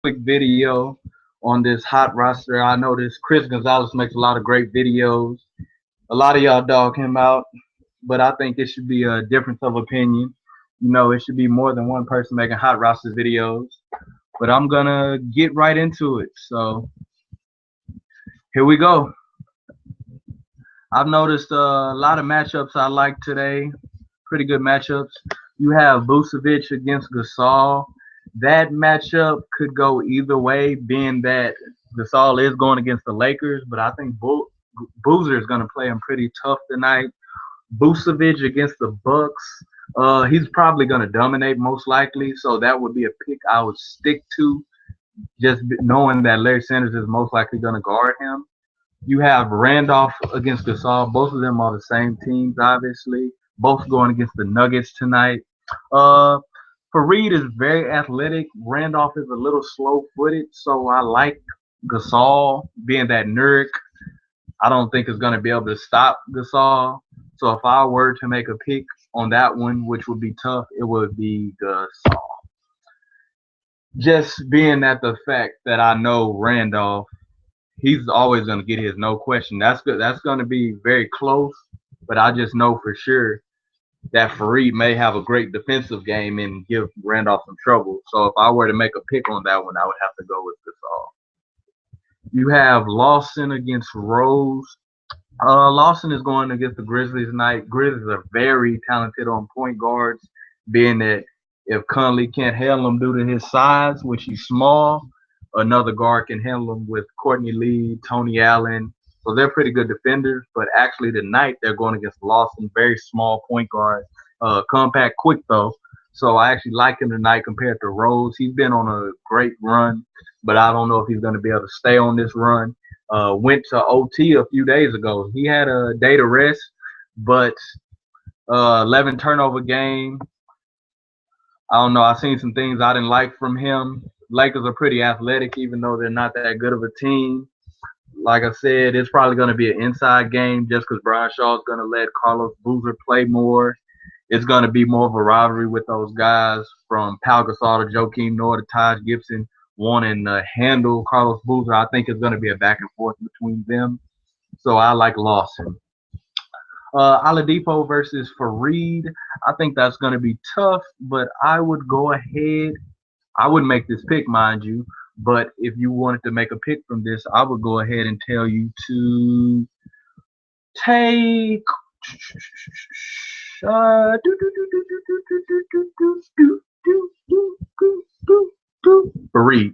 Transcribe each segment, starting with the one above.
quick video on this hot roster. I noticed Chris Gonzalez makes a lot of great videos. A lot of y'all dog him out, but I think it should be a difference of opinion. It should be more than one person making hot roster videos. But I'm gonna get right into it. So here we go. I've noticed a lot of matchups I like today. Pretty good matchups. You have Vucevic against Gasol. That matchup could go either way, being that Gasol is going against the Lakers, but I think Boozer is going to play him pretty tough tonight. Vucevic against the Bucks. He's probably going to dominate most likely, so that would be a pick I would stick to, just knowing that Larry Sanders is most likely going to guard him. You have Randolph against Gasol. Both of them are the same teams, obviously. Both going against the Nuggets tonight. Uh, Fareed is very athletic. Randolph is a little slow-footed, so I like Gasol being that Nurk. I don't think is going to be able to stop Gasol. So if I were to make a pick on that one, which would be tough, it would be Gasol. Just being at the fact that I know Randolph, he's always going to get his, no question. That's good. That's going to be very close, but I just know for sure that Fareed may have a great defensive game and give Randolph some trouble. So if I were to make a pick on that one, I would have to go with Gasol. You have Lawson against Rose. Lawson is going against the Grizzlies tonight. Grizzlies are very talented on point guards, being that if Conley can't handle him due to his size, which he's small, another guard can handle him with Courtney Lee, Tony Allen. So they're pretty good defenders. But actually tonight they're going against Lawson, very small point guard, compact, quick though. So I actually like him tonight compared to Rose. He's been on a great run, but I don't know if he's going to be able to stay on this run. Went to OT a few days ago. He had a day to rest, but 11 turnover game. I don't know. I've seen some things I didn't like from him. Lakers are pretty athletic, even though they're not that good of a team. Like I said, it's probably going to be an inside game just because Brian Shaw is going to let Carlos Boozer play more. It's going to be more of a rivalry with those guys from Pau Gasol to Joakim Noah to Taj Gibson wanting to handle Carlos Boozer. I think it's going to be a back and forth between them. So I like Lawson. Oladipo versus Fareed. I think that's going to be tough, but I would go ahead. I wouldn't make this pick, mind you, but if you wanted to make a pick from this, I would go ahead and tell you to take Fareed.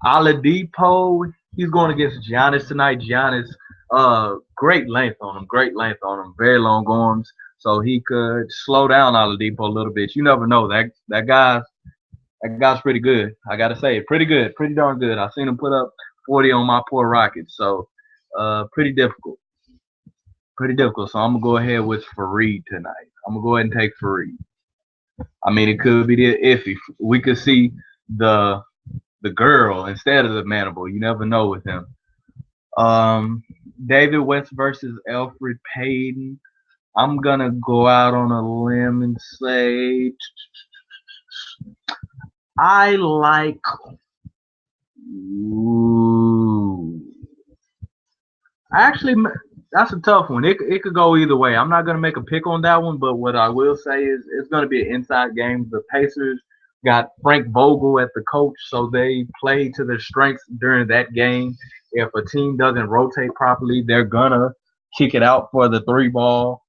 Oladipo, he's going against Giannis tonight. Giannis, great length on him, very long arms, so he could slow down Oladipo a little bit. You never know. That guy's pretty good. I gotta say, pretty good, pretty darn good. I've seen him put up 40 on my poor Rockets, so pretty difficult, pretty difficult. So I'm gonna go ahead with Fareed tonight. I'm gonna go ahead and take Fareed. I mean, it could be the iffy. We could see the the girl instead of the manable. You never know with him. Um, David West versus Alfred Payton. I'm gonna go out on a limb and say I like. Ooh, actually, that's a tough one. It could go either way. I'm not gonna make a pick on that one, but what I will say is it's gonna be an inside game. The Pacers got Frank Vogel at the coach, so they play to their strengths during that game. If a team doesn't rotate properly, they're gonna kick it out for the three ball.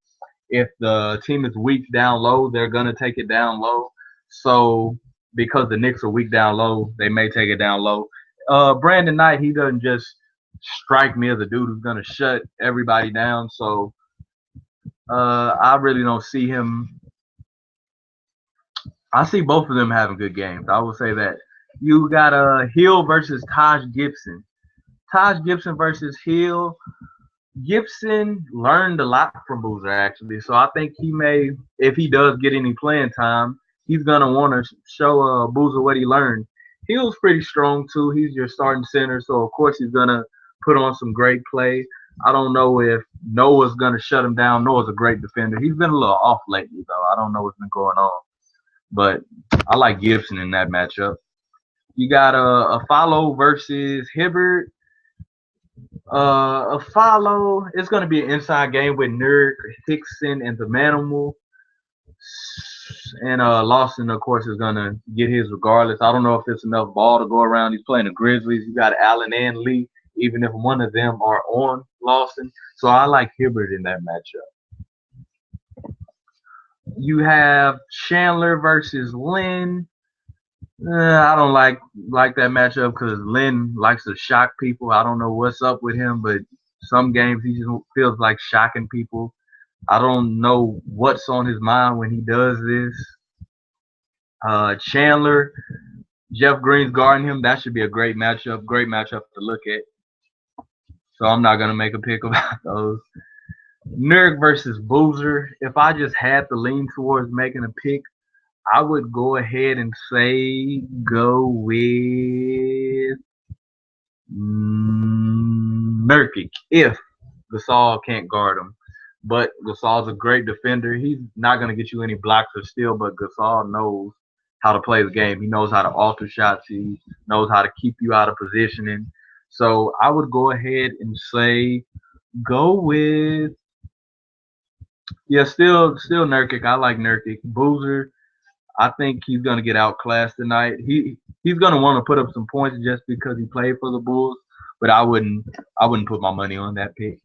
If the team is weak down low, they're gonna take it down low. So because the Knicks are weak down low, they may take it down low. Brandon Knight, he doesn't just strike me as a dude who's gonna shut everybody down. So I really don't see him. I see both of them having good games. I will say that. You got Hill versus Taj Gibson. Taj Gibson versus Hill. Gibson learned a lot from Boozer actually, so I think he may, if he does get any playing time, he's gonna want to show Boozer what he learned. Hill's pretty strong too. He's your starting center, so of course he's gonna put on some great play. I don't know if Noah's gonna shut him down. Noah's a great defender. He's been a little off lately though. I don't know what's been going on, but I like Gibson in that matchup. You got a follow versus Hibbert. A follow. It's gonna be an inside game with Nurk, Hickson, and the Manimal. And Lawson, of course, is gonna get his regardless. I don't know if it's enough ball to go around. He's playing the Grizzlies. You got Allen and Lee, even if one of them are on Lawson. So I like Hibbert in that matchup. You have Chandler versus Lynn. I don't like that matchup because Lynn likes to shock people. I don't know what's up with him, but some games he just feels like shocking people. I don't know what's on his mind when he does this. Chandler, Jeff Green's guarding him. That should be a great matchup. Great matchup to look at. So I'm not gonna make a pick about those. Nurk versus Boozer. If I just had to lean towards making a pick, I would go ahead and say go with Nurkic if Gasol can't guard him. But Gasol's a great defender. He's not going to get you any blocks or steal, but Gasol knows how to play the game. He knows how to alter shots. He knows how to keep you out of positioning. So I would go ahead and say go with still Nurkic. I like Nurkic. Boozer, I think he's gonna get outclassed tonight. He's gonna want to put up some points just because he played for the Bulls, but I wouldn't put my money on that pick.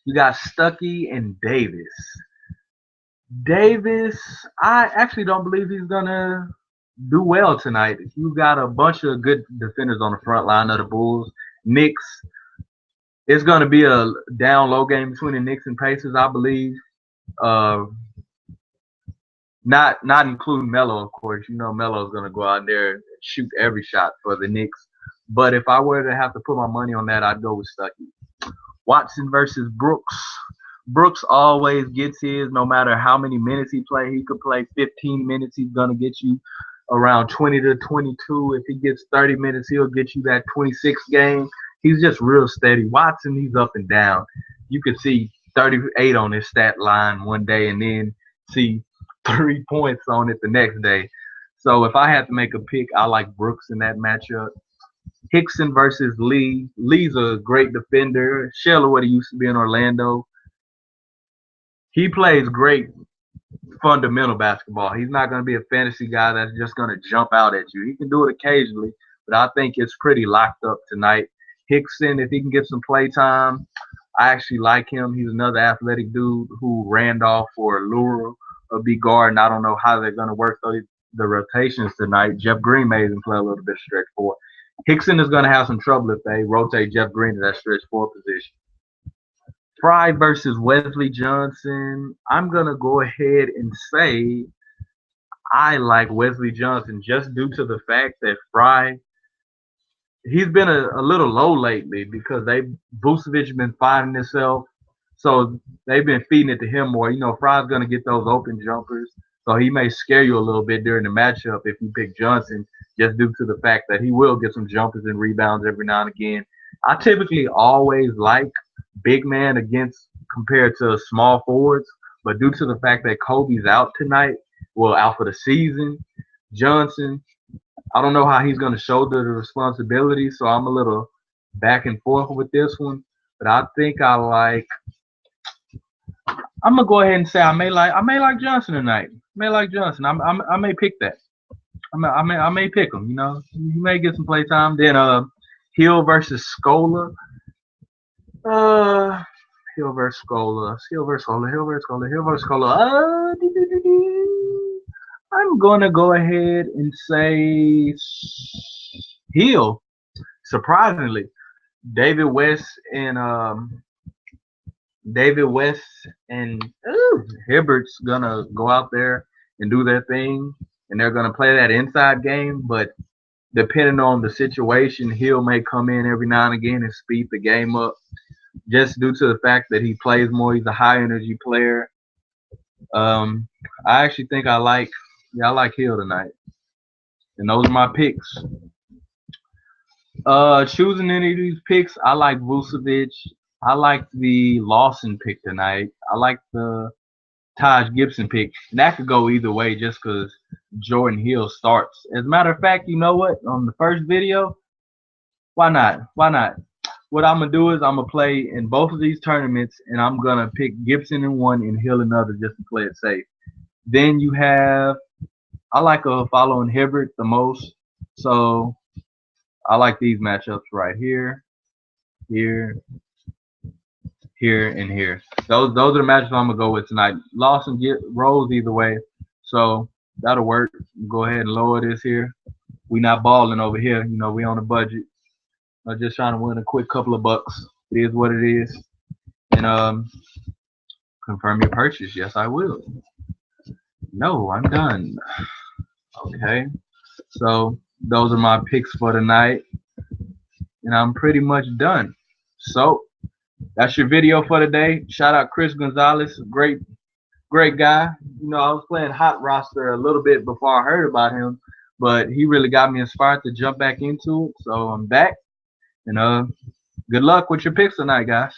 You got Stuckey and Davis. Davis, I actually don't believe he's gonna do well tonight. You got a bunch of good defenders on the front line of the Bulls. Knicks, it's gonna be a down low game between the Knicks and Pacers, I believe. Uh, not including Melo, of course. You know Melo's gonna go out there and shoot every shot for the Knicks. But if I were to have to put my money on that, I'd go with Stuckey. Watson versus Brooks. Brooks always gets his, no matter how many minutes he play. He could play 15 minutes. He's gonna get you around 20 to 22. If he gets 30 minutes, he'll get you that 26 game. He's just real steady. Watson, he's up and down. You could see 38 on his stat line one day and then see 3 points on it the next day. So if I had to make a pick, I like Brooks in that matchup. Hickson versus Lee. Lee's a great defender. Shell of what he used to be in Orlando. He plays great fundamental basketball. He's not going to be a fantasy guy that's just going to jump out at you. He can do it occasionally, but I think it's pretty locked up tonight. Hickson, if he can get some play time, I actually like him. He's another athletic dude who Randolph or Lura will be guarding. I don't know how they're going to work the rotations tonight. Jeff Green may even play a little bit stretch four. Hickson is going to have some trouble if they rotate Jeff Green to that stretch four position. Fry versus Wesley Johnson. I'm going to go ahead and say I like Wesley Johnson just due to the fact that Fry, he's been a little low lately because Vucevic been finding himself. So they've been feeding it to him more. You know, Fry's going to get those open jumpers. So he may scare you a little bit during the matchup if you pick Johnson, just due to the fact that he will get some jumpers and rebounds every now and again. I typically always like big man against compared to small forwards, but due to the fact that Kobe's out tonight, out for the season, Johnson, I don't know how he's going to shoulder the responsibility, so I'm a little back and forth with this one. But I think I'm gonna go ahead and say I may like Johnson tonight. May like Johnson. I may pick that. I may pick him. You know, he may get some play time. Then Hill versus Scola. Hill versus Scola. Hill versus Scola. Hill versus Scola. Hill versus Scola. I'm gonna go ahead and say Hill. Surprisingly, David West and Hibbert's gonna go out there and do their thing, and they're gonna play that inside game. But depending on the situation, Hill may come in every now and again and speed the game up, just due to the fact that he plays more. He's a high energy player. I actually think I like Hill tonight, and those are my picks. Choosing any of these picks, I like Vucevic. I like the Lawson pick tonight. I like the Taj Gibson pick. And that could go either way just because Jordan Hill starts. As a matter of fact, you know what? On the first video, why not? Why not? What I'm going to do is I'm going to play in both of these tournaments, and I'm going to pick Gibson in one and Hill in another just to play it safe. Then you have, I like following Hibbert the most. So I like these matchups right here, here, here, and here. Those are the matchups I'm gonna go with tonight. Lawson get rolls either way, so that'll work. Go ahead and lower this here. We not balling over here, you know. We on a budget. I'm just trying to win a quick couple of bucks. It is what it is. And confirm your purchase. Yes, I will. No, I'm done. Okay, so those are my picks for tonight, and I'm pretty much done. So that's your video for today. Shout out Chris Gonzalez, great guy. You know, I was playing Hot Roster a little bit before I heard about him, but he really got me inspired to jump back into it. So I'm back, and good luck with your picks tonight, guys.